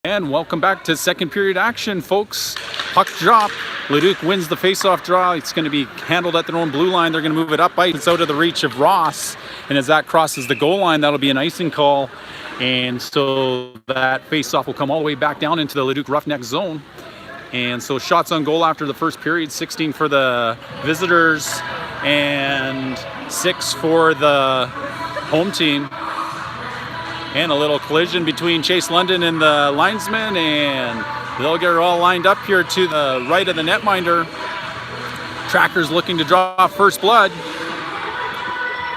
And welcome back to second period action, folks. Puck drop. Leduc wins the face-off draw. It's going to be handled at their own blue line. They're going to move it up ice. It's out of the reach of Ross. And as that crosses the goal line, that'll be an icing call. And so that face-off will come all the way back down into the Leduc Roughnecks zone. And so shots on goal after the first period, 16 for the visitors and 6 for the home team. And a little collision between Chase London and the linesman, and they'll get it all lined up here to the right of the netminder. Tracker's looking to draw first blood.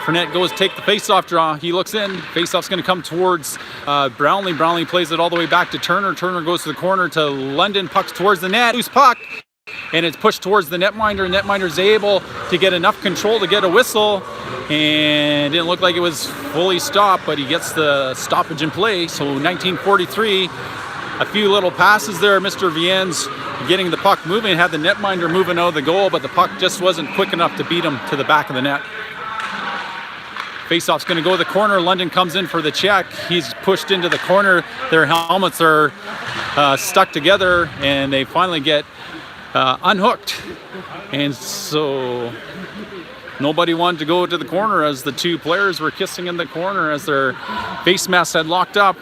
Fournette goes to take the face-off draw. He looks in. Face-off's going to come towards Brownlee. Brownlee plays it all the way back to Turner. Turner goes to the corner to London. Puck's towards the net. Loose puck. And it's pushed towards the netminder. Netminder's able to get enough control to get a whistle. And it didn't look like it was fully stopped, but he gets the stoppage in play. So 1943, a few little passes there. Mr. Vienne's getting the puck moving, had the netminder moving out of the goal, but the puck just wasn't quick enough to beat him to the back of the net. Faceoff's going to go to the corner. London comes in for the check. He's pushed into the corner. Their helmets are stuck together, and they finally get unhooked. And so nobody wanted to go to the corner as the two players were kissing in the corner as their face masks had locked up.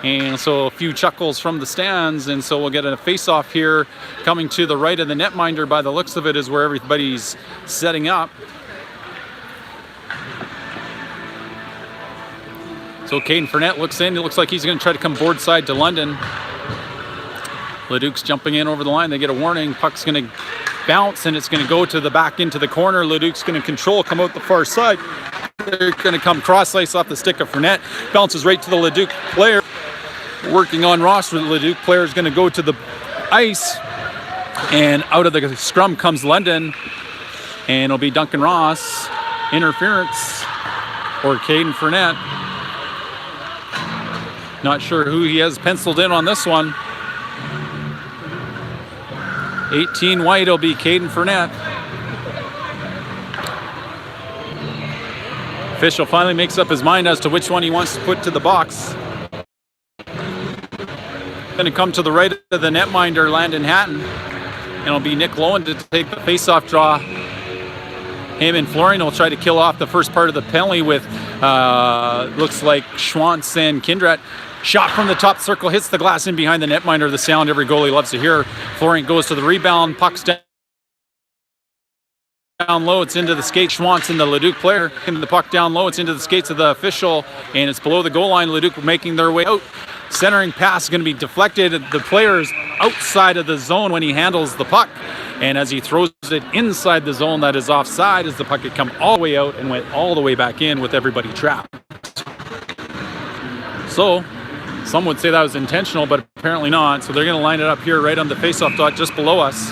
And so a few chuckles from the stands. And so we'll get a face-off here coming to the right of the netminder. By the looks of it is where everybody's setting up. So Caden Fournette looks in. It looks like he's going to try to come board side to London. Leduc's jumping in over the line. They get a warning. Puck's going to bounce, and it's going to go to the back into the corner. Leduc's going to control, come out the far side. They're going to come cross-ice off the stick of Fournette. Bounces right to the Leduc player. Working on Ross. The Leduc player is going to go to the ice. And out of the scrum comes London. And it'll be Duncan Ross. Interference. Or Caden Fournette. Not sure who he has penciled in on this one. 18 white will be Caden Fournette. Official finally makes up his mind as to which one he wants to put to the box. Going to come to the right of the netminder, Landon Hatton. And it'll be Nick Lowen to take the face-off draw. Him and Florian will try to kill off the first part of the penalty with, looks like Schwantz and Kindrat. Shot from the top circle, hits the glass in behind the netminder. The sound every goalie loves to hear. Florian goes to the rebound. Puck's down low. It's into the skate. Schwantz and the Leduc player. Into the puck down low. It's into the skates of the official. And it's below the goal line. Leduc making their way out. Centering pass is going to be deflected. The player is outside of the zone when he handles the puck. And as he throws it inside the zone that is offside, as the puck had come all the way out and went all the way back in with everybody trapped. So some would say that was intentional, but apparently not. So they're going to line it up here right on the face-off dot just below us.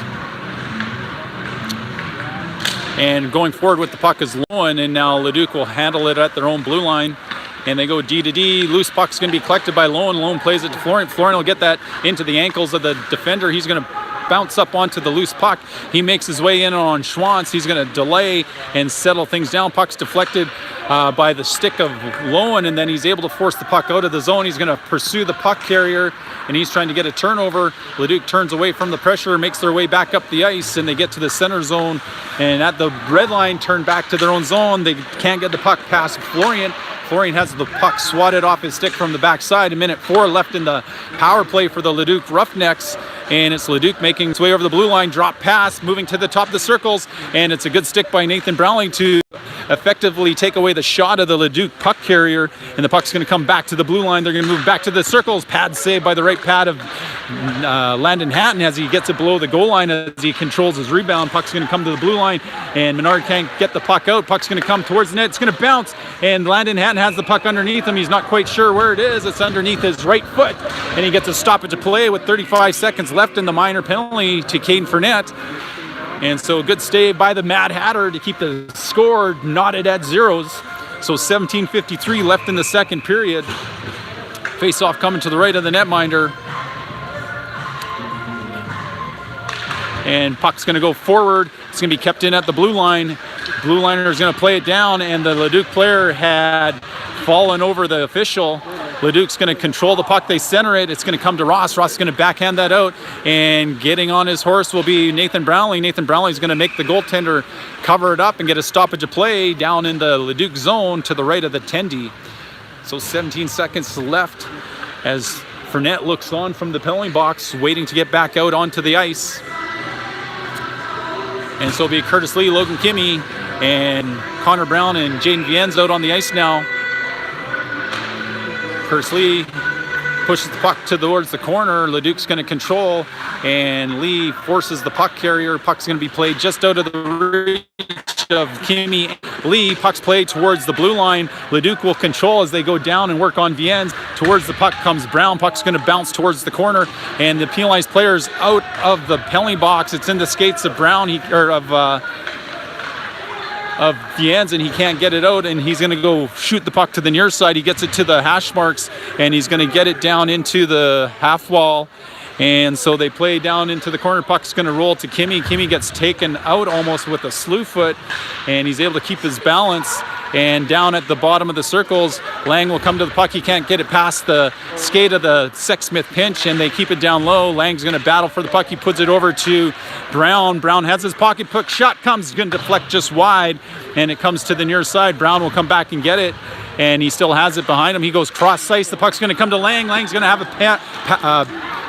And going forward with the puck is Lowen, and now Leduc will handle it at their own blue line. And they go D to D. Loose puck's going to be collected by Lowen. Lowen plays it to Florian. Florian will get that into the ankles of the defender. He's going to bounce up onto the loose puck. He makes his way in on Schwantz. He's going to delay and settle things down. Puck's deflected by the stick of Lowen, and then he's able to force the puck out of the zone. He's going to pursue the puck carrier, and he's trying to get a turnover. Leduc turns away from the pressure, makes their way back up the ice, and they get to the center zone. And at the red line, turn back to their own zone. They can't get the puck past Florian. Florian has the puck swatted off his stick from the backside. 1:04 left in the power play for the Leduc Roughnecks. And it's Leduc making its way over the blue line, drop pass, moving to the top of the circles. And it's a good stick by Nathan Brownlee to effectively take away the shot of the Leduc puck carrier. And the puck's going to come back to the blue line. They're going to move back to the circles. Pad saved by the right pad of Landon Hatton as he gets it below the goal line as he controls his rebound. Puck's going to come to the blue line, and Menard can't get the puck out. Puck's going to come towards the net. It's going to bounce, and Landon Hatton has the puck underneath him. He's not quite sure where it is. It's underneath his right foot, and he gets a stoppage of play with 35 seconds left in the minor penalty to Caden Fournette. And so a good stay by the Mad Hatter to keep the score knotted at zeros. So 17:53 left in the second period. Face-off coming to the right of the netminder. And puck's going to go forward. It's going to be kept in at the blue line. Blue liner is going to play it down, and the Leduc player had fallen over the official. Leduc's going to control the puck. They center it. It's going to come to Ross. Ross is going to backhand that out. And getting on his horse will be Nathan Brownlee. Nathan Brownlee is going to make the goaltender cover it up and get a stoppage of play down in the Leduc zone to the right of the Tendy. So 17 seconds left as Fournette looks on from the penalty box, waiting to get back out onto the ice. And so it'll be Curtis Lee, Logan Kimmy, and Connor Brown and Jaden Viennes out on the ice now. Curtis Lee pushes the puck towards the corner. Leduc's going to control, and Lee forces the puck carrier. Puck's going to be played just out of the reach of Kimmy. Lee, puck's played towards the blue line. Leduc will control as they go down and work on Viennes. Towards the puck comes Brown. Puck's going to bounce towards the corner, and the penalized player's out of the penalty box. It's in the skates of Brown, of Viennes, and he can't get it out, and he's going to go shoot the puck to the near side. He gets it to the hash marks, and he's going to get it down into the half wall. And so they play down into the corner. Puck's going to roll to Kimmy. Kimmy gets taken out almost with a slew foot, and he's able to keep his balance. And down at the bottom of the circles, Lang will come to the puck. He can't get it past the skate of the Sexsmith pinch, and they keep it down low. Lang's going to battle for the puck. He puts it over to Brown. Brown has his pocket puck. Shot comes, going to deflect just wide, and it comes to the near side. Brown will come back and get it, and he still has it behind him. He goes cross ice. The puck's going to come to Lang. Lang's going to have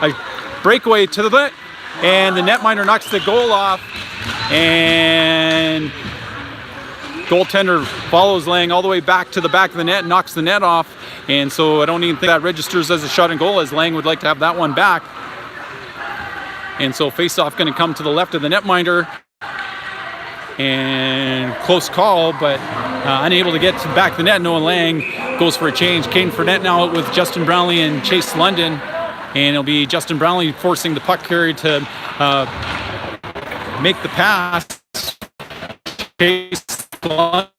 a breakaway to the net, and the netminder knocks the goal off, and goaltender follows Lang all the way back to the back of the net, knocks the net off, and so I don't even think that registers as a shot on goal, as Lang would like to have that one back. And so face-off going to come to the left of the netminder, and close call, but unable to get to back the net. Noah Lang goes for a change. Caden Fournette now out with Justin Brownlee and Chase London, and it'll be Justin Brownlee forcing the puck carrier to make the pass. Chase London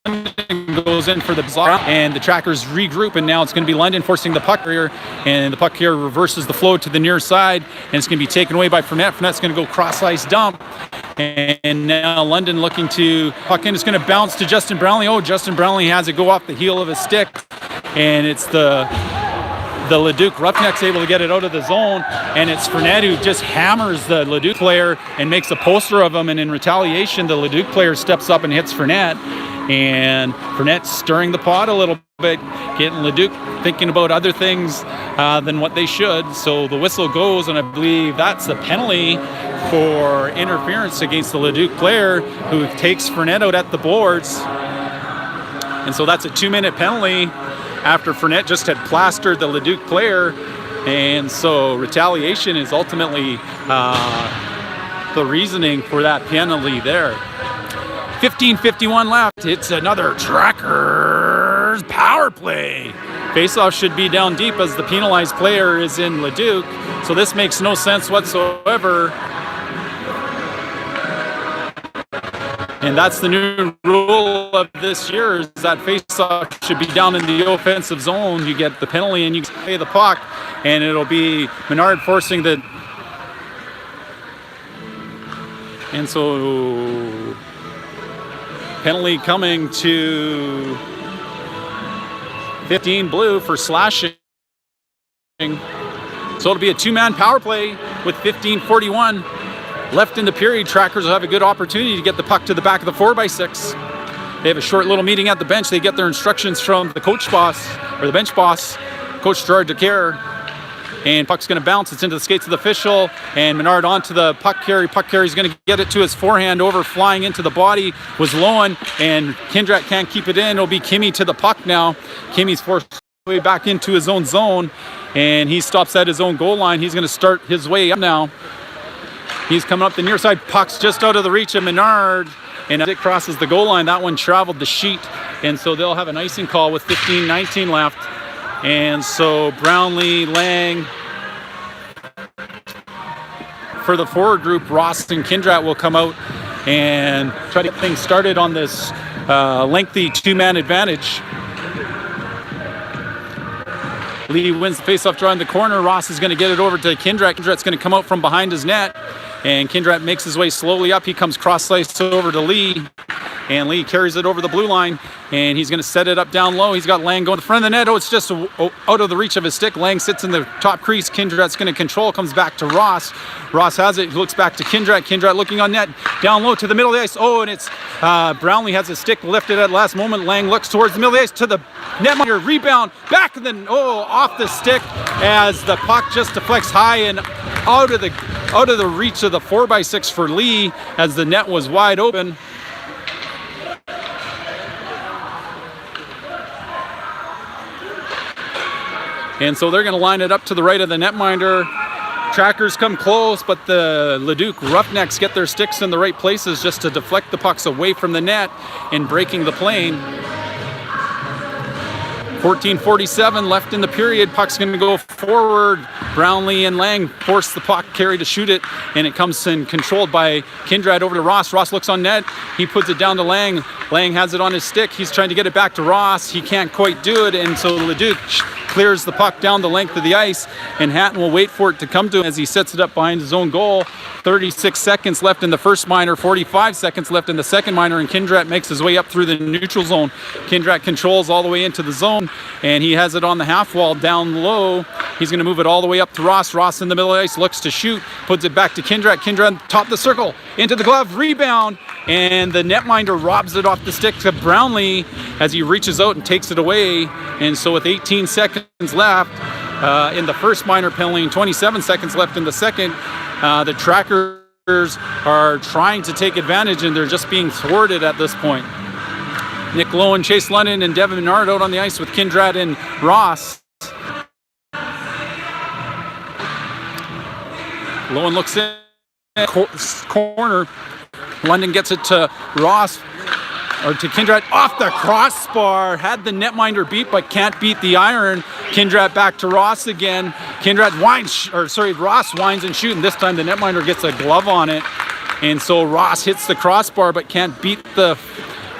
goes in for the block, and the trackers regroup, and now it's going to be London forcing the puck carrier, and the puck carrier reverses the flow to the near side, and it's going to be taken away by Fournette. Fournette's going to go cross-ice dump, and now London looking to puck in. It's going to bounce to Justin Brownlee. Oh, Justin Brownlee has it go off the heel of his stick, and it's the Leduc Roughnecks able to get it out of the zone, and it's Fournette who just hammers the Leduc player and makes a poster of him, and in retaliation the Leduc player steps up and hits Fournette, and Fournette stirring the pot a little bit, getting Leduc thinking about other things than what they should. So the whistle goes, and I believe that's the penalty for interference against the Leduc player who takes Fournette out at the boards, and so that's a 2-minute penalty after Fournette just had plastered the Leduc player, and so retaliation is ultimately the reasoning for that penalty there. 15:51 left. It's another Trackers power play. Faceoff should be down deep as the penalized player is in Leduc, so this makes no sense whatsoever. And that's the new rule of this year, is that face-off should be down in the offensive zone. You get the penalty and you play the puck, and it'll be Menard forcing the... And so penalty coming to 15 blue for slashing. So it'll be a 2-man power play with 15:41 left in the period. Trackers will have a good opportunity to get the puck to the back of the 4x6. They have a short little meeting at the bench. They get their instructions from the coach boss, or the bench boss, Coach Gerard DeCare. And puck's going to bounce. It's into the skates of the official, and Menard onto the puck carry. Puck carry's going to get it to his forehand. Over flying into the body was Lowen, and Kindrat can't keep it in. It'll be Kimmy to the puck now. Kimmy's forced way back into his own zone, and he stops at his own goal line. He's going to start his way up now. He's coming up the near side. Puck's just out of the reach of Menard, and as it crosses the goal line, that one traveled the sheet, and so they'll have an icing call with 15:19 left. And so Brownlee, Lang, for the forward group, Ross and Kindrat will come out and try to get things started on this lengthy 2-man advantage. Lee wins the faceoff draw in the corner. Ross is going to get it over to Kindrat. Kindrat's going to come out from behind his net, and Kindrat makes his way slowly up. He comes cross-sliced over to Lee. and Lee carries it over the blue line, and he's going to set it up down low. He's got Lang going to the front of the net. Oh, it's just out of the reach of his stick. Lang sits in the top crease. Kindrat's going to control, comes back to Ross. Ross has it. He looks back to Kindrat. Kindrat looking on net, down low to the middle of the ice. Oh, and it's Brownlee has his stick lifted at last moment. Lang looks towards the middle of the ice to the netminder. Rebound back, and then off the stick as the puck just deflects high and out of the reach of the 4x6 for Lee as the net was wide open. And so they're going to line it up to the right of the netminder. Trackers come close, but the Leduc Roughnecks get their sticks in the right places just to deflect the pucks away from the net and breaking the plane. 14:47 left in the period. Puck's going to go forward. Brownlee and Lang force the puck carry to shoot it, and it comes in controlled by Kindrat over to Ross. Ross looks on net. He puts it down to Lang. Lang has it on his stick. He's trying to get it back to Ross. He can't quite do it, and so Leduc clears the puck down the length of the ice, and Hatton will wait for it to come to him as he sets it up behind his own goal. 36 seconds left in the first minor, 45 seconds left in the second minor, and Kindrat makes his way up through the neutral zone. Kindrat controls all the way into the zone, and he has it on the half wall down low. He's going to move it all the way up to Ross. Ross in the middle of the ice, looks to shoot, puts it back to Kindrat. Kindrat top of the circle, into the glove, rebound, and the netminder robs it off the stick to Brownlee as he reaches out and takes it away. And so with 18 seconds left in the first minor penalty and 27 seconds left in the second, the Trackers are trying to take advantage, and they're just being thwarted at this point. Nick Lowen, Chase London, and Devin Menard out on the ice with Kindrat and Ross. Lowen looks in corner. London gets it to Ross, or to Kindrat, off the crossbar. Had the netminder beat, but can't beat the iron. Kindrat back to Ross again. Kindrat Ross winds and shoots, and this time the netminder gets a glove on it. And so Ross hits the crossbar, but can't beat the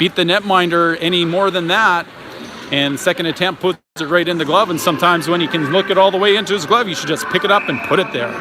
netminder any more than that. And second attempt puts it right in the glove, and sometimes when he can look it all the way into his glove, you should just pick it up and put it there.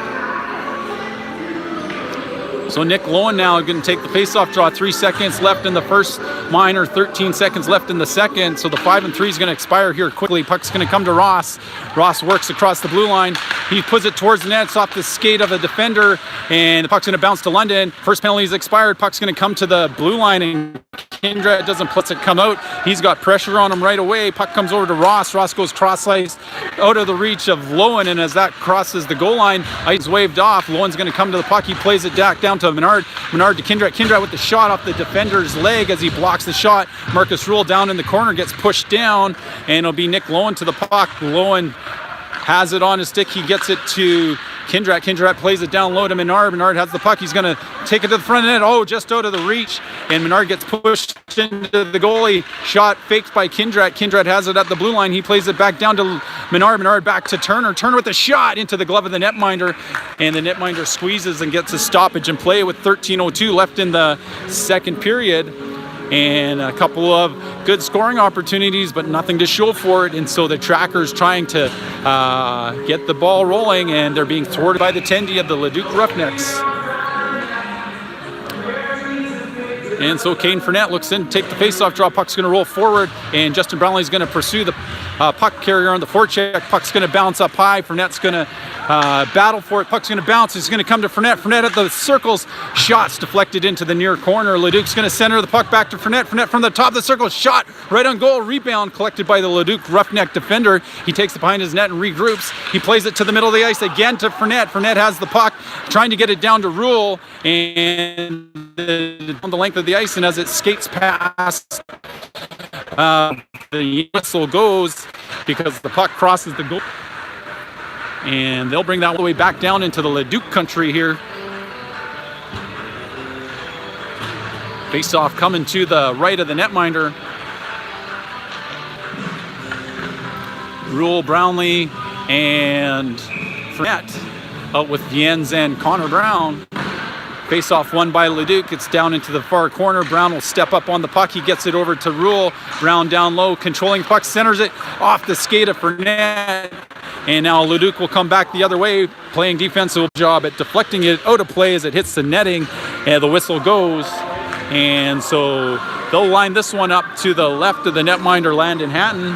So Nick Lowen now going to take the face-off draw. 3 seconds left in the first minor, 13 seconds left in the second. So the 5 and 3 is going to expire here quickly. Puck's going to come to Ross. Ross works across the blue line. He puts it towards the net. It's off the skate of a defender, and the puck's going to bounce to London. First penalty is expired. Puck's going to come to the blue line, and Kindrat doesn't let it come out. He's got pressure on him right away. Puck comes over to Ross. Ross goes cross-ice out of the reach of Lowen, and as that crosses the goal line, ice waved off. Lowen's going to come to the puck. He plays it back down to Menard. Menard to Kindrat. Kindrat with the shot off the defender's leg as he blocks the shot. Marcus Rule down in the corner gets pushed down, and it'll be Nick Lowen to the puck. Lowen has it on his stick. He gets it to Kindrat. Kindrat plays it down low to Menard. Menard has the puck. He's going to take it to the front of the net. Oh, just out of the reach. And Menard gets pushed into the goalie. Shot faked by Kindrat. Kindrat has it at the blue line. He plays it back down to Menard. Menard back to Turner. Turner with the shot into the glove of the netminder. And the netminder squeezes and gets a stoppage and play with 13:02 left in the second period. And a couple of good scoring opportunities, but nothing to show for it. And so the Trackers trying to get the ball rolling, and they're being thwarted by the tendy of the Leduc Roughnecks. And so Kane Fournette looks in to take the face-off draw. Puck's going to roll forward, and Justin Brownlee's going to pursue the puck carrier on the forecheck. Puck's going to bounce up high. Fournette's going to battle for it. Puck's going to bounce. It's going to come to Fournette. Fournette at the circles. Shots deflected into the near corner. Leduc's going to center the puck back to Fournette. Fournette from the top of the circle. Shot right on goal. Rebound collected by the Leduc Roughneck defender. He takes it behind his net and regroups. He plays it to the middle of the ice again to Fournette. Fournette has the puck, trying to get it down to Rule, and on the length of the ice, and as it skates past, the whistle goes because the puck crosses the goal, and they'll bring that all the way back down into the Leduc country here. Face-off coming to the right of the netminder. Rule, Brownlee, and Fournette out with Jens and Connor Brown. Face-off won by Leduc. It's down into the far corner. Brown will step up on the puck. He gets it over to Rule. Brown down low, controlling puck, centers it off the skate of Fournette. And now Leduc will come back the other way, playing defensive job at deflecting it out of play as it hits the netting. And the whistle goes. And so They'll line this one up to the left of the netminder, Landon Hatton,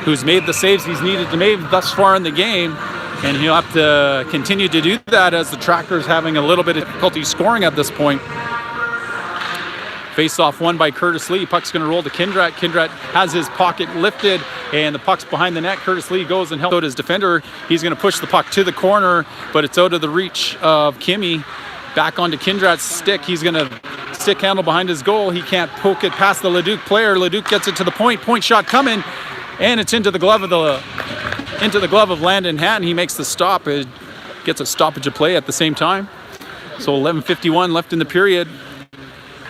who's made the saves he's needed to make thus far in the game. And he'll have to continue to do that as the Tractor's having a little bit of difficulty scoring at this point. Face-off won by Curtis Lee. Puck's going to roll to Kindrat. Kindrat has his pocket lifted, and the puck's behind the net. Curtis Lee goes and helps out his defender. He's going to push the puck to the corner, but it's out of the reach of Kimmy. Back onto Kindrat's stick. He's going to stick handle behind his goal. He can't poke it past the Leduc player. Leduc gets it to the point. Point shot coming, and it's into the glove of Landon Hatton. He makes the stop. It gets a stoppage of play at the same time. So 11:51 left in the period.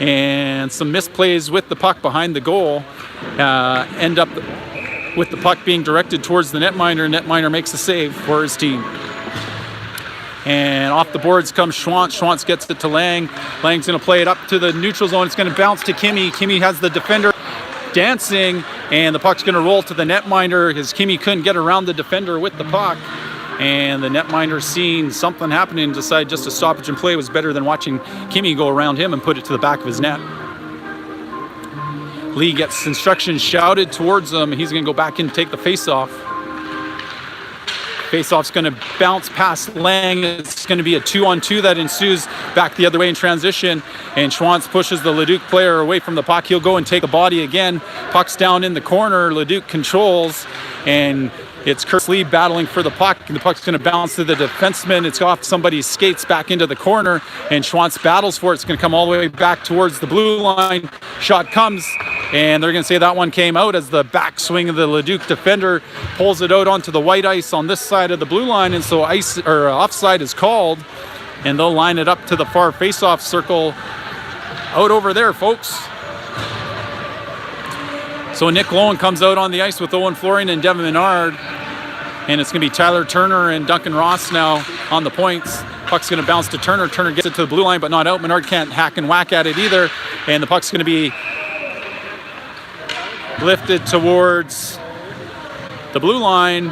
And some misplays with the puck behind the goal end up with the puck being directed towards the netminder. Netminder makes a save for his team. And off the boards comes Schwantz. Schwantz gets it to Lang. Lang's going to play it up to the neutral zone. It's going to bounce to Kimmy. Kimmy has the defender dancing, and the puck's going to roll to the netminder because Kimmy couldn't get around the defender with the puck. And the netminder, seeing something happening, decided just a stoppage and play was better than watching Kimmy go around him and put it to the back of his net. Lee gets instructions shouted towards him. He's going to go back and take the face-off. Face-off's going to bounce past Lang. It's going to be a 2-on-2 that ensues back the other way in transition. And Schwantz pushes the Leduc player away from the puck. He'll go and take the body again. Puck's down in the corner. Leduc controls, and it's Curtis Lee battling for the puck. The puck's going to bounce to the defenseman. It's off somebody's skates back into the corner, and Schwantz battles for it. It's going to come all the way back towards the blue line. Shot comes, and they're going to say that one came out as the backswing of the Leduc defender pulls it out onto the white ice on this side of the blue line, and so offside is called, and they'll line it up to the far face-off circle out over there, folks. So Nick Lowen comes out on the ice with Owen Florian and Devin Menard. And it's going to be Tyler Turner and Duncan Ross now on the points. Puck's going to bounce to Turner. Turner gets it to the blue line, but not out. Menard can't hack and whack at it either. And the puck's going to be lifted towards the blue line.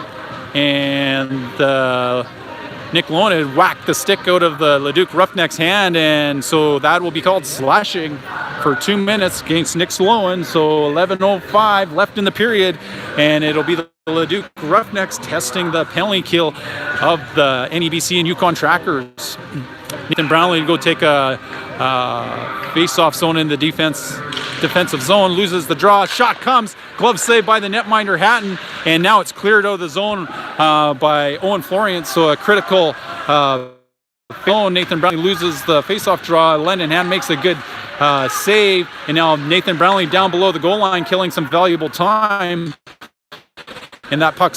And Nick Lowen had whacked the stick out of the Leduc Roughnecks hand. And so that will be called slashing for 2 minutes against Nick Lowen. So 11:05 left in the period, and it'll be the Leduc Roughnecks testing the penalty kill of the NEBC and Yukon Trackers. Nathan Brownlee to go take a face-off zone in the defensive zone, loses the draw. Shot comes, glove saved by the netminder Hatton, and now it's cleared out of the zone by Owen Florian. So a critical Nathan Brownlee loses the face-off draw. Landon Hatton makes a good save, and now Nathan Brownlee down below the goal line, killing some valuable time. And that puck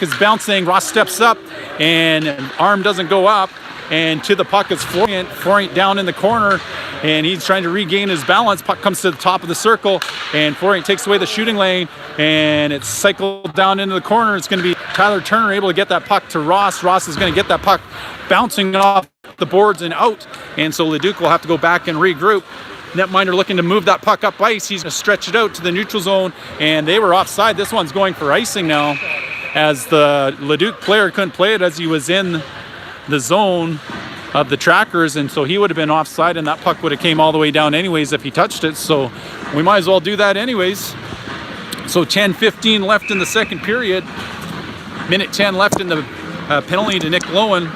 is bouncing. Ross steps up, and arm doesn't go up. And to the puck is Florian. Florian down in the corner, and he's trying to regain his balance. Puck comes to the top of the circle, and Florian takes away the shooting lane, and it's cycled down into the corner. It's going to be Tyler Turner able to get that puck to Ross. Ross is going to get that puck bouncing off the boards and out, and so Leduc will have to go back and regroup. Netminder looking to move that puck up ice. He's going to stretch it out to the neutral zone, and they were offside. This one's going for icing now, as the Leduc player couldn't play it as he was in the zone of the Trackers, and so he would have been offside, and that puck would have came all the way down anyways if he touched it. So we might as well do that anyways. So 10:15 left in the second period. Minute 10 left in the penalty to Nick Lowen.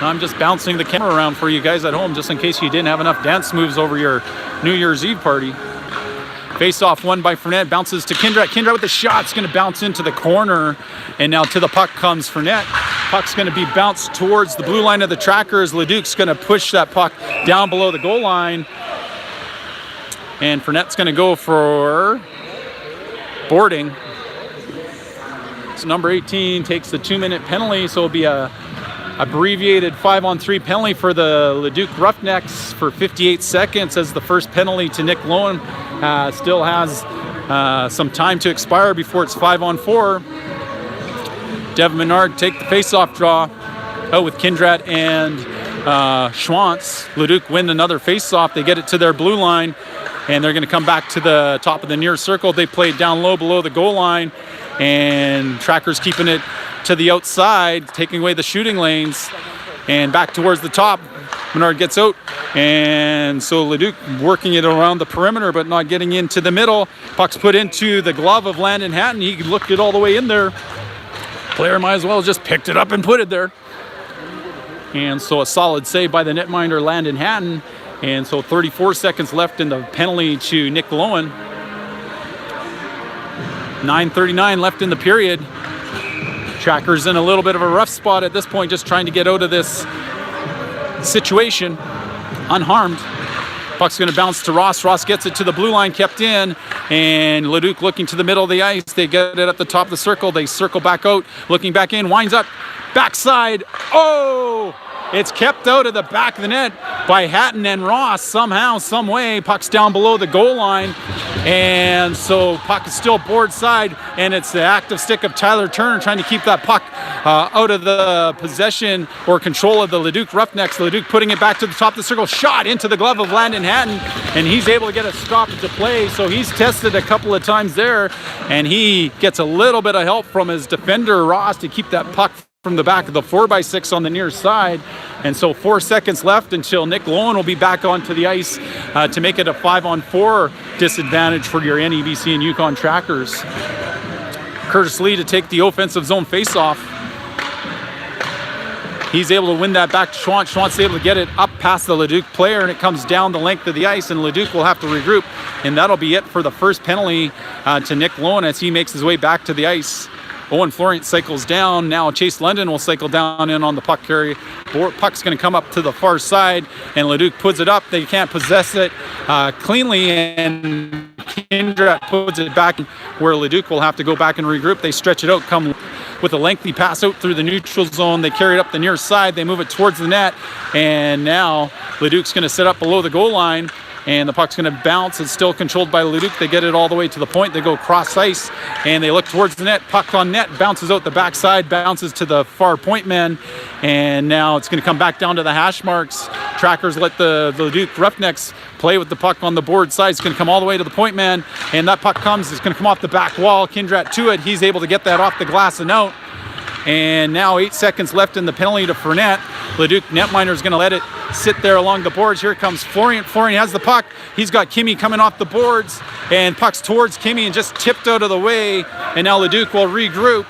I'm just bouncing the camera around for you guys at home just in case you didn't have enough dance moves over your New Year's Eve party. Face-off won by Fournette, bounces to Kindrat. Kindrat with the shot. It's going to bounce into the corner, and now to the puck comes Fournette. Puck's going to be bounced towards the blue line of the Trackers. Leduc's going to push that puck down below the goal line, and Fournette's going to go for boarding. So number 18 takes the 2-minute penalty, so it'll be a abbreviated 5-on-3 penalty for the Leduc Roughnecks for 58 seconds as the first penalty to Nick Lowen still has some time to expire before it's 5-on-4. Devin Menard take the face-off draw out with Kindrat and Schwantz. Leduc win another face-off. They get it to their blue line, and they're going to come back to the top of the near circle. They play it down low below the goal line, and Trackers keeping it to the outside, taking away the shooting lanes, and back towards the top. Menard gets out, and so Leduc working it around the perimeter but not getting into the middle. Puck's put into the glove of Landon Hatton. He looked it all the way in there. Player might as well just picked it up and put it there. And so a solid save by the netminder Landon Hatton. And so 34 seconds left in the penalty to Nick Lowen. 9:39 left in the period. Tracker's in a little bit of a rough spot at this point, just trying to get out of this situation unharmed. Puck's going to bounce to Ross. Ross gets it to the blue line, kept in, and Leduc looking to the middle of the ice. They get it at the top of the circle. They circle back out, looking back in, winds up, backside. Oh! It's kept out of the back of the net by Hatton and Ross somehow, some way. Puck's down below the goal line. And so puck is still board side, and it's the active stick of Tyler Turner trying to keep that puck out of the possession or control of the Leduc Roughnecks. Leduc putting it back to the top of the circle, shot into the glove of Landon Hatton, and he's able to get a stoppage of play. So he's tested a couple of times there, and he gets a little bit of help from his defender, Ross, to keep that puck from the back of the 4x6 on the near side. And so 4 seconds left until Nick Lowen will be back onto the ice to make it a 5-on-4 disadvantage for your NEBC and Yukon Trackers. Curtis Lee to take the offensive zone faceoff. He's able to win that back to Schwantz. Schwantz is able to get it up past the Leduc player, and it comes down the length of the ice, and Leduc will have to regroup. And that'll be it for the first penalty to Nick Lowen as he makes his way back to the ice. Owen Florent cycles down. Now Chase London will cycle down in on the puck carry. Puck's going to come up to the far side, and Leduc puts it up. They can't possess it cleanly, and Kindrat puts it back where Leduc will have to go back and regroup. They stretch it out, come with a lengthy pass out through the neutral zone. They carry it up the near side. They move it towards the net, and now Leduc's going to sit up below the goal line. And the puck's going to bounce. It's still controlled by Leduc. They get it all the way to the point. They go cross ice, and they look towards the net. Puck on net, bounces out the backside, bounces to the far point man. And now it's going to come back down to the hash marks. Trackers let the Leduc Roughnecks play with the puck on the board side. It's going to come all the way to the point man. And that puck comes. It's going to come off the back wall. Kindrat to it. He's able to get that off the glass and out. And now 8 seconds left in the penalty to Fournette. Leduc netminder is going to let it sit there along the boards. Here comes Florian. Florian has the puck. He's got Kimmy coming off the boards, and puck's towards Kimmy and just tipped out of the way. And now Leduc will regroup.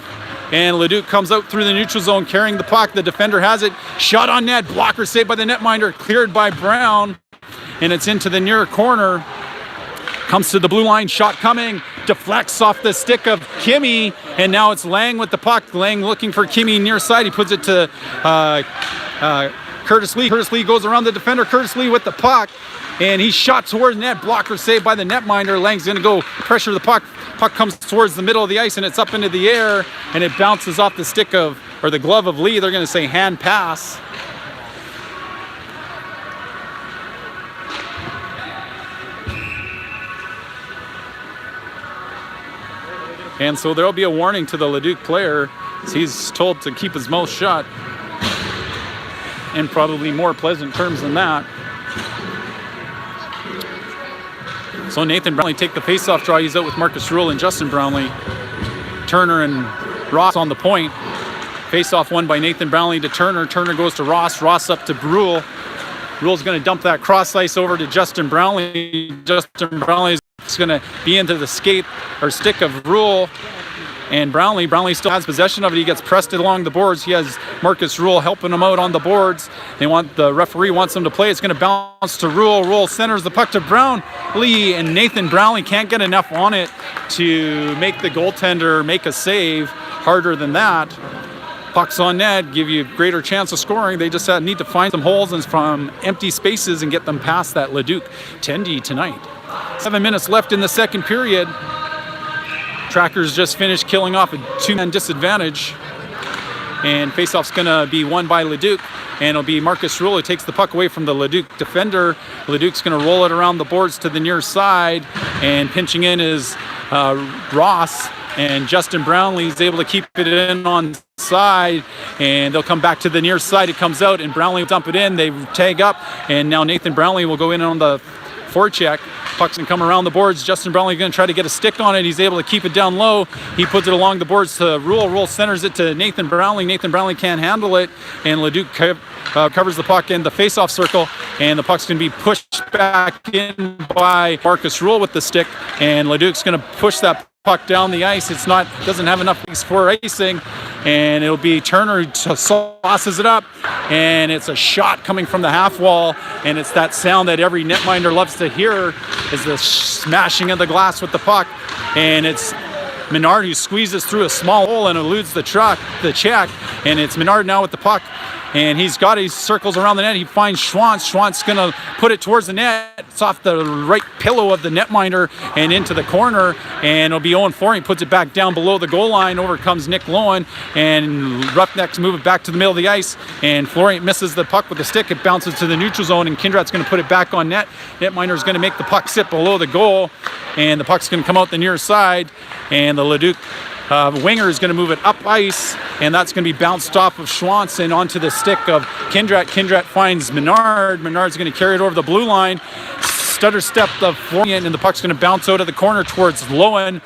And Leduc comes out through the neutral zone carrying the puck. The defender has it. Shot on net. Blocker saved by the netminder. Cleared by Brown. And it's into the near corner. Comes to the blue line, shot coming, deflects off the stick of Kimmy, and now it's Lang with the puck. Lang looking for Kimmy near side. He puts it to Curtis Lee. Curtis Lee goes around the defender. Curtis Lee with the puck, and he's shot towards net. Blocker saved by the netminder. Lang's going to go pressure the puck. Puck comes towards the middle of the ice, and it's up into the air, and it bounces off the stick of, or the glove of Lee. They're going to say hand pass. And so there'll be a warning to the Leduc player. He's told to keep his mouth shut. In probably more pleasant terms than that. So Nathan Brownlee take the face-off draw. He's out with Marcus Rule and Justin Brownlee. Turner and Ross on the point. Face-off won by Nathan Brownlee to Turner. Turner goes to Ross. Ross up to Rule. Rule's going to dump that cross ice over to Justin Brownlee. Justin Brownlee's going to be into the skate or stick of Rule, and Brownlee still has possession of it. He gets pressed along the boards. He has Marcus Rule helping him out on the boards. The referee wants him to play. It's going to bounce to Rule. Rule centers the puck to Brownlee, and Nathan Brownlee can't get enough on it to make the goaltender make a save. Harder than that. Pucks on net give you a greater chance of scoring. They just need to find some holes and from empty spaces and get them past that Leduc tendy tonight. 7 minutes left in the second period. Trackers just finished killing off a two-man disadvantage. And faceoff's going to be won by Leduc. And it'll be Marcus Rule who takes the puck away from the Leduc defender. Leduc's going to roll it around the boards to the near side. And pinching in is Ross. And Justin Brownlee's able to keep it in on side, and they'll come back to the near side. It comes out, and Brownlee will dump it in. They tag up, and now Nathan Brownlee will go in on the forecheck. Puck's going to come around the boards. Justin Brownlee going to try to get a stick on it. He's able to keep it down low. He puts it along the boards to Rule. Rule centers it to Nathan Brownlee. Nathan Brownlee can't handle it, and Leduc covers the puck in the face-off circle, and the puck's going to be pushed back in by Marcus Rule with the stick, and Leduc's going to push that puck down the ice. Doesn't have enough space for icing, and it'll be Turner who sauces it up, and it's a shot coming from the half wall, and it's that sound that every netminder loves to hear, is the smashing of the glass with the puck, and it's Menard who squeezes through a small hole and eludes the check, and it's Menard now with the puck, and he circles around the net. He finds Schwantz. Schwantz going to put it towards the net. It's off the right pillow of the netminder and into the corner, and it'll be Owen Florian. Puts it back down below the goal line. Over comes Nick Lowen, and Roughnecks move it back to the middle of the ice, and Florian misses the puck with the stick. It bounces to the neutral zone, and Kindrat's going to put it back on net. Netminder's going to make the puck sit below the goal, and the puck's going to come out the near side, and the Leduc winger is going to move it up ice, and that's going to be bounced off of Schwantz and onto the stick of Kindrat. Kindrat finds Menard. Menard's going to carry it over the blue line. Stutter step the Florian, and the puck's going to bounce out of the corner towards Lowen.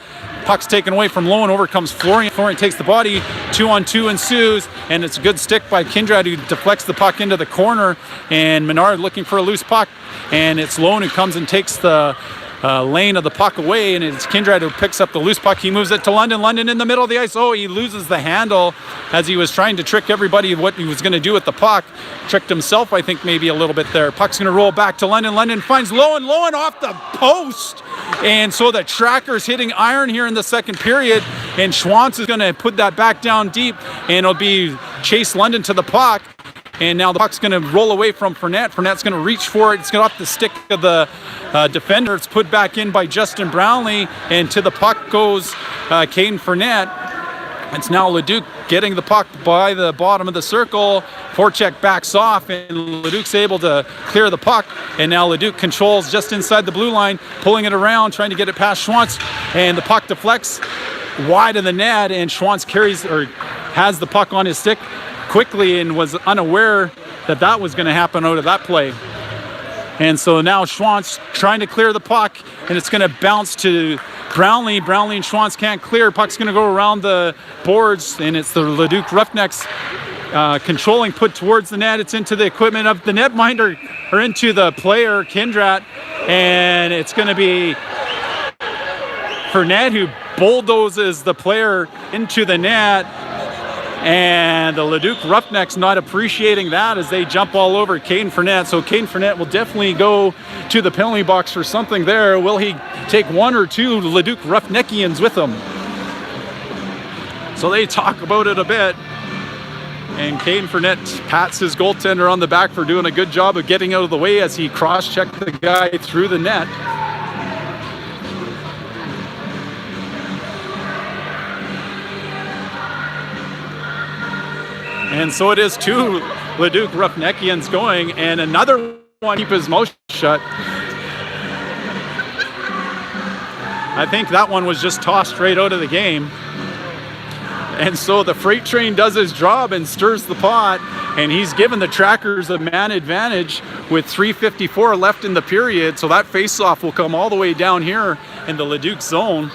Puck's taken away from Lowen. Over comes Florian. Florian takes the body. 2-on-2 ensues, and it's a good stick by Kindrat, who deflects the puck into the corner, and Menard looking for a loose puck, and it's Lowen who comes and takes the lane of the puck away, and it's Kindrat who picks up the loose puck. He moves it to London. London in the middle of the ice. Oh, he loses the handle as he was trying to trick everybody what he was going to do with the puck. Tricked himself, I think, maybe a little bit there. Puck's going to roll back to London. London finds Lowen. Lowen off the post. And so the tracker's hitting iron here in the second period, and Schwantz is going to put that back down deep, and it'll be Chase London to the puck. And now the puck's going to roll away from Fournette. Fournette's going to reach for it. It's going off the stick of the defender. It's put back in by Justin Brownlee, and to the puck goes Caden Fournette. It's now Leduc getting the puck by the bottom of the circle. Forecheck backs off, and Leduc's able to clear the puck. And now Leduc controls just inside the blue line, pulling it around, trying to get it past Schwantz. And the puck deflects wide of the net, and Schwantz has the puck on his stick quickly and was unaware that was going to happen out of that play. And so now Schwantz trying to clear the puck, and it's going to bounce to Brownlee. Brownlee and Schwantz can't clear. Puck's going to go around the boards, and it's the Leduc Roughnecks controlling, put towards the net. It's into the equipment of the netminder, or into the player, Kindrat, and it's going to be Fournette who bulldozes the player into the net. And the Leduc Roughnecks not appreciating that as they jump all over Caden Fournette. So Caden Fournette will definitely go to the penalty box for something there. Will he take one or two Leduc Roughneckians with him? So they talk about it a bit. And Caden Fournette pats his goaltender on the back for doing a good job of getting out of the way as he cross-checked the guy through the net. And so it is two Leduc Roughneckians going, and another one keep his mouth shut. I think that one was just tossed right out of the game. And so the freight train does his job and stirs the pot, and he's given the Trackers a man advantage with 3:54 left in the period. So that face-off will come all the way down here in the Leduc zone.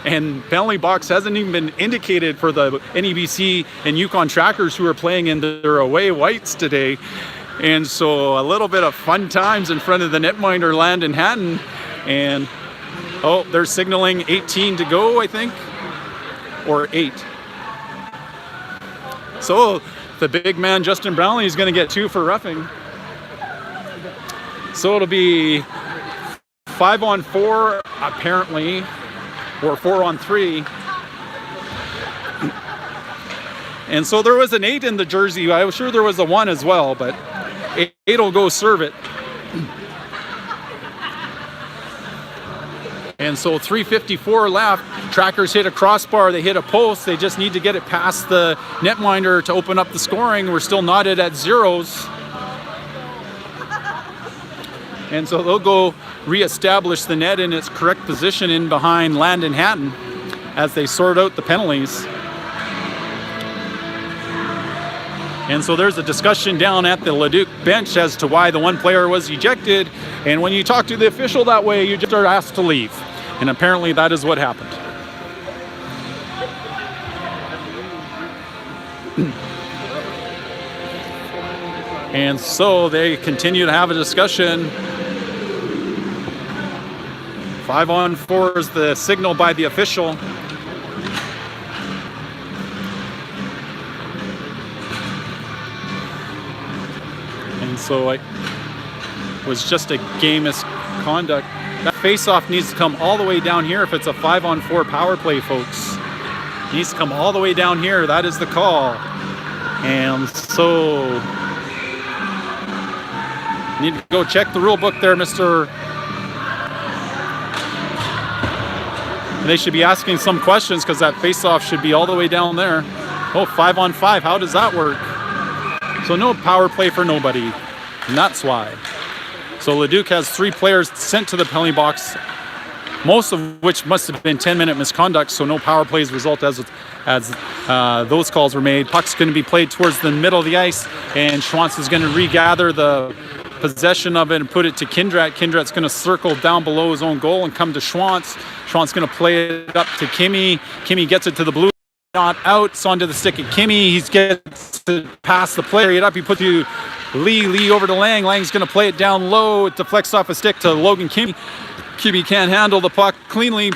And penalty box hasn't even been indicated for the NEBC and Yukon Trackers, who are playing in their away whites today. And so a little bit of fun times in front of the netminder Landon Hatton. And they're signaling 18 to go, I think, or 8. So the big man Justin Brownlee is going to get 2 for roughing. So it'll be 5-on-4 apparently, or 4-on-3. And so there was an 8 in the jersey. I was sure there was a 1 as well, but 8 will go serve it. And so 3:54 left. Trackers hit a crossbar. They hit a post. They just need to get it past the netminder to open up the scoring. We're still knotted at zeros. And so they'll go reestablish the net in its correct position in behind Landon Hatton as they sort out the penalties. And so there's a discussion down at the Leduc bench as to why the one player was ejected. And when you talk to the official that way, you just are asked to leave. And apparently that is what happened. And so they continue to have a discussion. 5-on-4 is the signal by the official. And so it was just a game misconduct. That face-off needs to come all the way down here if it's a 5-on-4 power play, folks. It needs to come all the way down here. That is the call. And so you need to go check the rule book there, Mr. And they should be asking some questions because that face-off should be all the way down there. Oh, 5-on-5. How does that work? So no power play for nobody. And that's why. So Leduc has 3 players sent to the penalty box, most of which must have been 10-minute misconduct, so no power plays result as those calls were made. Puck's going to be played towards the middle of the ice, and Schwantz is going to regather the possession of it and put it to Kindrat. Kindrat's going to circle down below his own goal and come to Schwantz. Schwantz going to play it up to Kimmy. Kimmy gets it to the blue. Not out. It's onto the stick of Kimmy. He gets to pass the player. It up. He puts to Lee. Lee over to Lang. Lang's going to play it down low. It deflects off a stick to Logan Kimmy. Kimmy can't handle the puck cleanly.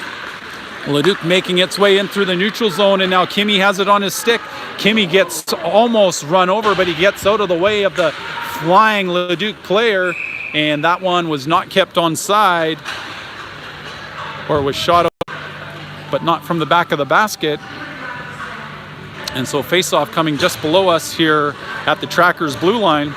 Leduc making its way in through the neutral zone, and now Kimmy has it on his stick. Kimmy gets almost run over, but he gets out of the way of the flying Leduc player, and that one was not kept on side, or was shot out, but not from the back of the basket. And so face-off coming just below us here at the Trackers blue line.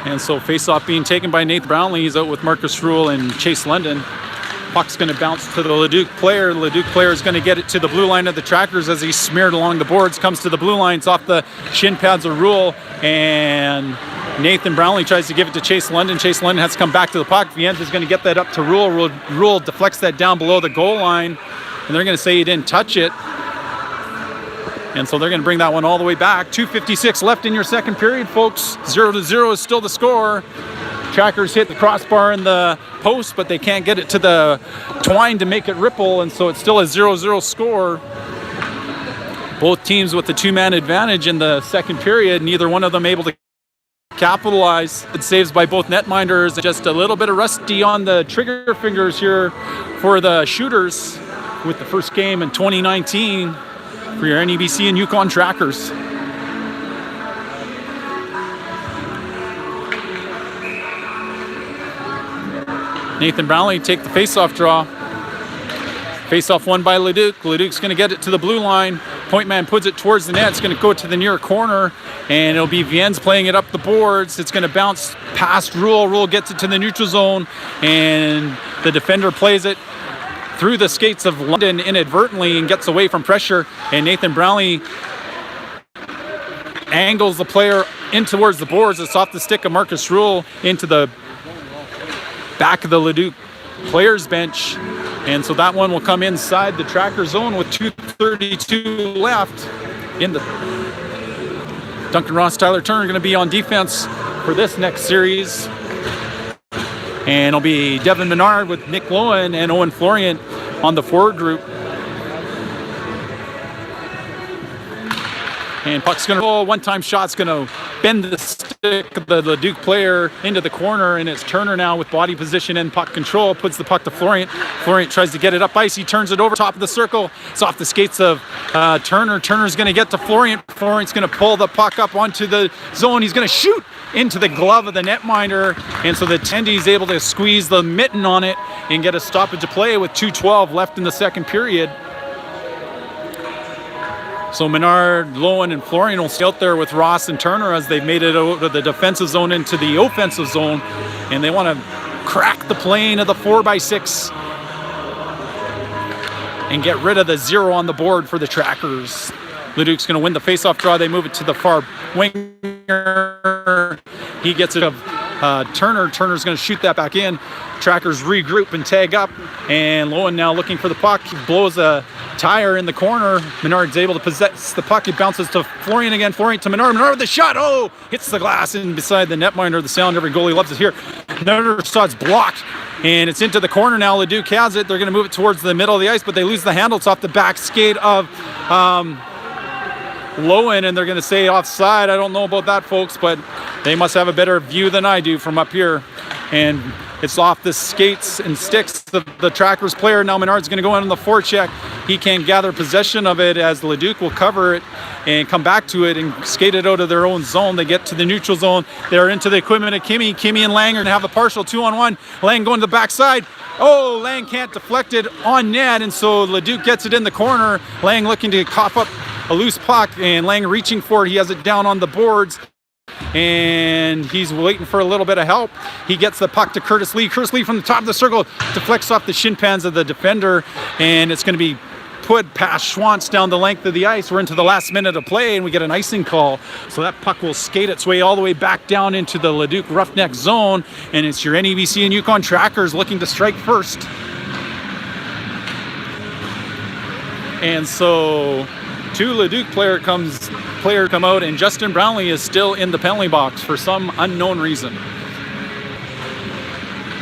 And so face-off being taken by Nathan Brownlee. He's out with Marcus Rule and Chase London. Puck's going to bounce to the Leduc player. The Leduc player is going to get it to the blue line of the Trackers as he's smeared along the boards. Comes to the blue line. It's off the shin pads of Rule. And Nathan Brownlee tries to give it to Chase London. Chase London has to come back to the puck. Viennes is going to get that up to Rule. Rule deflects that down below the goal line. And they're going to say he didn't touch it. And so they're going to bring that one all the way back. 2:56 left in your second period, folks. 0-0 is still the score. Trackers hit the crossbar in the post, but they can't get it to the twine to make it ripple, and so it's still a 0-0 score. Both teams with the 2-man advantage in the second period, neither one of them able to capitalize. It saves by both netminders. Just a little bit of rusty on the trigger fingers here for the shooters with the first game in 2019 for your NEBC and Yukon Trackers. Nathan Brownlee take the face-off draw. Face-off won by Leduc. Leduc's going to get it to the blue line. Point man puts it towards the net. It's going to go to the near corner, and it'll be Viennes playing it up the boards. It's going to bounce past Rule. Rule gets it to the neutral zone, and the defender plays it through the skates of London inadvertently and gets away from pressure. And Nathan Brownlee angles the player in towards the boards. It's off the stick of Marcus Rule into the back of the Leduc players bench. And so that one will come inside the Tracker zone with 2:32 left in the Duncan Ross, Tyler Turner going to be on defense for this next series. And it'll be Devin Menard with Nick Lowen and Owen Florian on the forward group. And puck's going to roll. One-time shot's going to bend the stick of the Leduc player into the corner, and it's Turner now with body position and puck control. Puts the puck to Florian. Florian tries to get it up ice. He turns it over top of the circle. It's off the skates of Turner. Turner's going to get to Florian. Florian's going to pull the puck up onto the zone. He's going to shoot into the glove of the netminder, and so the attendee's able to squeeze the mitten on it and get a stoppage of play with 2:12 left in the second period. So Menard, Lowen, and Florian will stay out there with Ross and Turner as they've made it out of the defensive zone into the offensive zone, and they want to crack the plane of the 4x6 and get rid of the 0 on the board for the Trackers. Leduc's going to win the faceoff draw. They move it to the far winger. He gets it of Turner. Turner's going to shoot that back in. Trackers regroup and tag up, and Lowen now looking for the puck. He blows a tire in the corner. Menard's able to possess the puck. It bounces to Florian again. Florian to Menard. Menard with the shot. Oh, hits the glass in beside the netminder. The sound every goalie loves it here. Another shot's blocked, and it's into the corner now. Leduc has it. They're going to move it towards the middle of the ice, but they lose the handle. It's off the back skate of Lowen, and they're going to say offside. I don't know about that, folks, but they must have a better view than I do from up here. And it's off the skates and sticks. The Trackers player. Now Menard's going to go in on the forecheck. He can't gather possession of it as Leduc will cover it and come back to it and skate it out of their own zone. They get to the neutral zone. They're into the equipment of Kimmy. Kimmy and Lang are going to have a partial 2-on-1. Lang going to the backside. Oh, Lang can't deflect it on net, and so Leduc gets it in the corner. Lang looking to cough up a loose puck, and Lang reaching for it. He has it down on the boards, and he's waiting for a little bit of help. He gets the puck to Curtis Lee. Curtis Lee from the top of the circle deflects off the shin pads of the defender, and it's going to be put past Schwantz down the length of the ice. We're into the last minute of play, and we get an icing call. So that puck will skate its way all the way back down into the Leduc Roughnecks zone, and it's your NEBC and Yukon Trackers looking to strike first. And so two Leduc players come out, and Justin Brownlee is still in the penalty box for some unknown reason.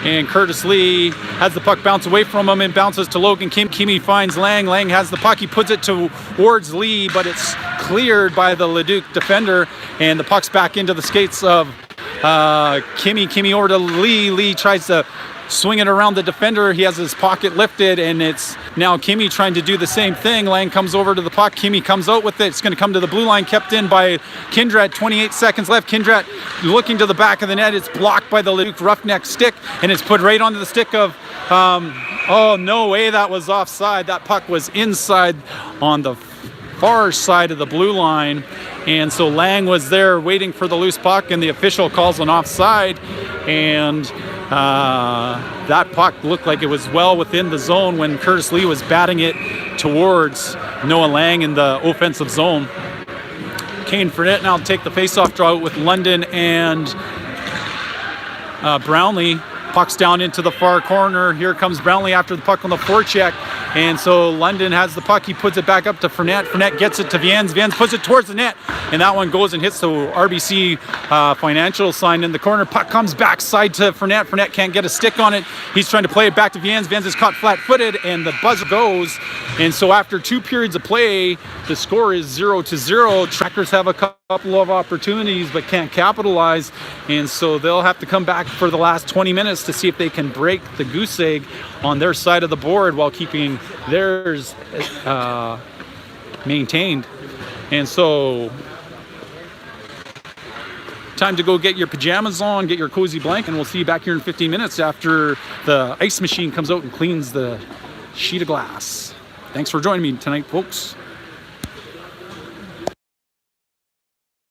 And Curtis Lee has the puck bounce away from him and bounces to Logan Kim. Kimmy finds Lang. Lang has the puck. He puts it towards Lee, but it's cleared by the Leduc defender, and the puck's back into the skates of Kimmy. Kimmy over to Lee. Lee tries to swing it around the defender. He has his pocket lifted, and it's now Kimmy trying to do the same thing. Lang comes over to the puck. Kimmy comes out with it. It's going to come to the blue line, kept in by Kindrat. 28 seconds left. Kindrat looking to the back of the net. It's blocked by the Leduc Roughneck stick, and it's put right onto the stick of oh, no way, that was offside. That puck was inside on the far side of the blue line, and so Lang was there waiting for the loose puck, and the official calls an offside, and that puck looked like it was well within the zone when Curtis Lee was batting it towards Noah Lang in the offensive zone. Kane Fournette now take the face-off draw with London and Brownlee. Puck's down into the far corner. Here comes Brownlee after the puck on the forecheck. And so London has the puck. He puts it back up to Fournette. Fournette gets it to Viens. Viens puts it towards the net. And that one goes and hits the RBC financial sign in the corner. Puck comes backside to Fournette. Fournette can't get a stick on it. He's trying to play it back to Viens. Viens is caught flat-footed, and the buzzer goes. And so after 2 periods of play, the score is 0-0. Trackers have a couple of opportunities but can't capitalize. And so they'll have to come back for the last 20 minutes to see if they can break the goose egg on their side of the board while keeping theirs maintained. And so time to go get your pajamas on, get your cozy blanket, and we'll see you back here in 15 minutes after the ice machine comes out and cleans the sheet of glass. Thanks for joining me tonight, folks.